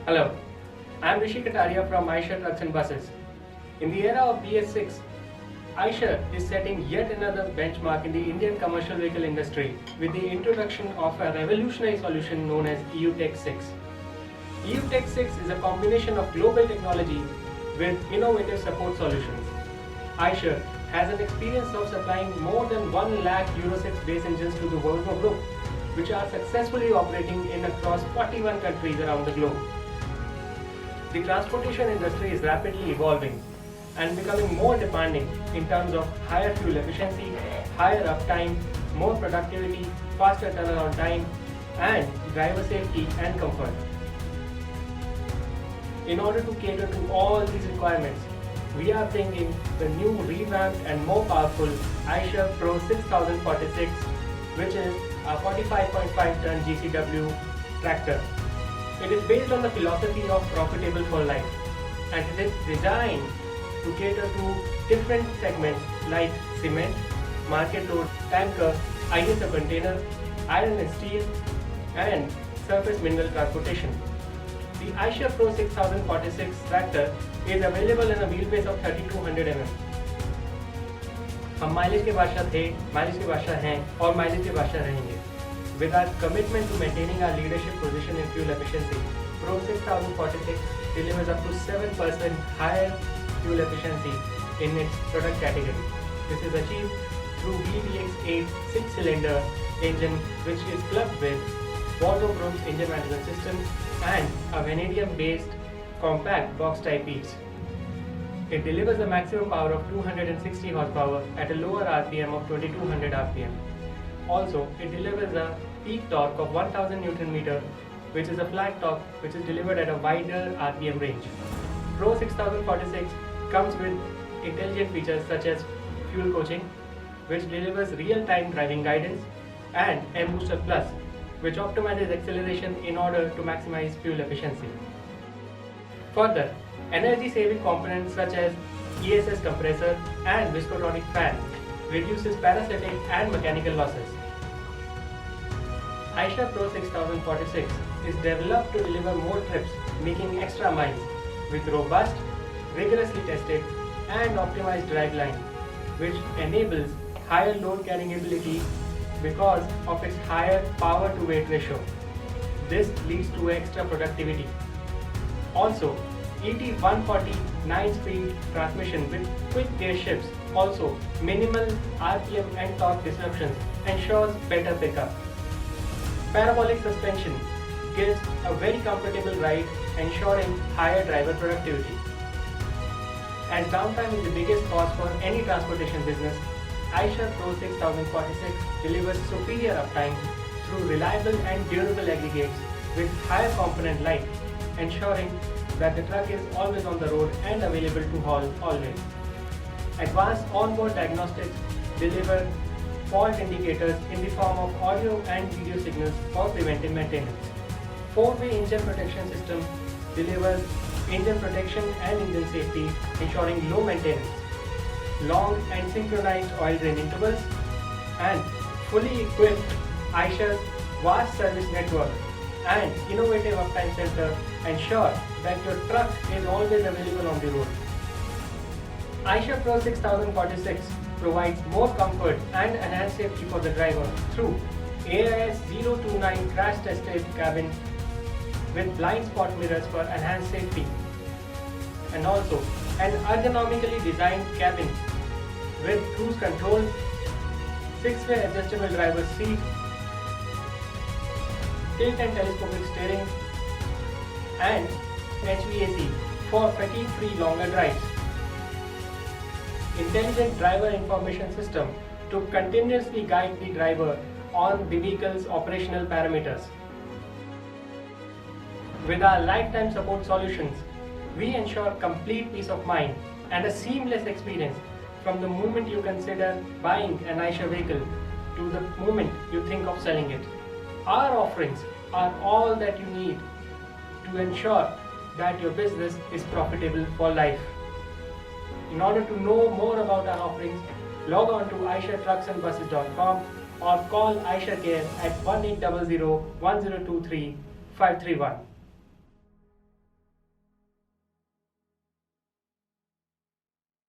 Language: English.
Hello, I am Rishi Kataria from Eicher Trucks and Buses. In the era of BS6, Eicher is setting yet another benchmark in the Indian commercial vehicle industry with the introduction of a revolutionary solution known as EUTech 6. EUTech 6 is a combination of global technology with innovative support solutions. Eicher has an experience of supplying more than 1 lakh Euro 6 base engines to the Volvo Group, which are successfully operating in across 41 countries around the globe. The transportation industry is rapidly evolving and becoming more demanding in terms of higher fuel efficiency, higher uptime, more productivity, faster turnaround time, and driver safety and comfort. In order to cater to all these requirements, we are bringing the new revamped and more powerful Eicher Pro 6046, which is a 45.5-ton GCW tractor. It is based on the philosophy of profitable for life, and it is designed to cater to different segments like cement, market load, tanker, ISO container, iron and steel, and surface mineral transportation. The Eicher Pro 6046 tractor is available in a wheelbase of 3200 mm. हम mileage के बादशाह थे, mileage के बादशाह हैं और mileage के बादशाह रहेंगे. With our commitment to maintaining our leadership position in fuel efficiency, Pro 6046 delivers up to 7% higher fuel efficiency in its product category. This is achieved through VBX8 6-cylinder engine, which is clubbed with Volvo Group's engine management system and a vanadium-based compact box-type beads. It delivers a maximum power of 260 horsepower at a lower RPM of 2200 RPM. Also, it delivers a peak torque of 1000 Nm, which is a flat torque which is delivered at a wider RPM range. Pro 6046 comes with intelligent features such as fuel coaching, which delivers real-time driving guidance, and M-Booster Plus, which optimizes acceleration in order to maximize fuel efficiency. Further, energy-saving components such as ESS compressor and viscotronic fan reduces parasitic and mechanical losses. Eicher Pro 6046 is developed to deliver more trips, making extra miles, with robust, rigorously tested and optimized driveline, which enables higher load carrying ability because of its higher power to weight ratio. This leads to extra productivity. Also, ET140 9-speed transmission with quick gear shifts, also minimal RPM and torque disruptions, ensures better pickup. Parabolic suspension gives a very comfortable ride, ensuring higher driver productivity. As downtime is the biggest cost for any transportation business, Eicher Pro 6046 delivers superior uptime through reliable and durable aggregates with higher component life, ensuring that the truck is always on the road and available to haul always. Advanced onboard diagnostics deliver fault indicators in the form of audio and video signals for preventive maintenance. 4-way engine protection system delivers engine protection and engine safety, ensuring low maintenance, long and synchronized oil drain intervals, and fully equipped Eicher's vast service network and innovative uptime center ensure that your truck is always available on the road. Eicher Pro 6046 provides more comfort and enhanced safety for the driver through AIS 029 crash tested cabin with blind spot mirrors for enhanced safety, and also an ergonomically designed cabin with cruise control, 6-way adjustable driver's seat, tilt and telescopic steering, and HVAC for fatigue-free longer drives. Intelligent driver information system to continuously guide the driver on the vehicle's operational parameters. With our lifetime support solutions, we ensure complete peace of mind and a seamless experience from the moment you consider buying an Eicher vehicle to the moment you think of selling it. Our offerings are all that you need to ensure that your business is profitable for life. In order to know more about our offerings, log on to eichertrucksandbuses.com or call Eicher Care at 1800 1023 531.